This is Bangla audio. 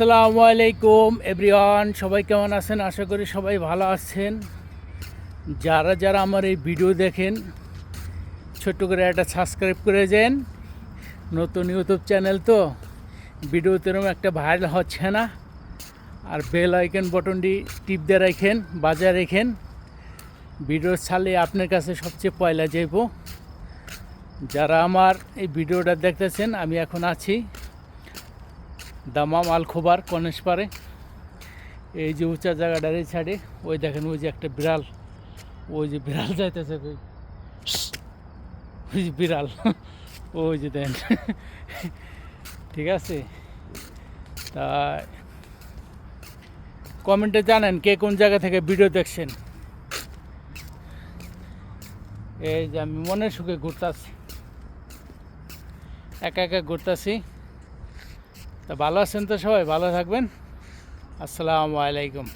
আসসালামু আলাইকুম এভরিওয়ান, সবাই কেমন আছেন? আশা করি সবাই ভালো আছেন। যারা যারা আমার এই ভিডিও দেখেন, ছোট্ট করে একটা সাবস্ক্রাইব করে যান। নতুন ইউটিউব চ্যানেল তো ভিডিও তেরম একটা ভাইরাল হচ্ছে না। আর বেল আইকন বটনটি টিপ দিয়ে রাখেন, বাজায় রাখেন। ভিডিও ছাড়লে আপনার কাছে সবচেয়ে পয়লা যাইব। যারা আমার এই ভিডিওটা দেখতেছেন, আমি এখন আছি দামাম আলখোবার কনেশপাড়ে। এই যে উঁচা জায়গাটার এই সাইডে ওই দেখেন, ওই যে একটা বিড়াল, ওই যে বিড়াল যাইতেছে, ওই যে বিড়াল, ওই যে দেন। ঠিক আছে, তা কমেন্টে জানেন কে কোন জায়গা থেকে ভিডিও দেখছেন। এই যে আমি মনের সুখে ঘুরতেছি, একা একা ঘুরতেছি। তা ভালো আছেন তো সবাই? ভালো থাকবেন। আসসালামু আলাইকুম।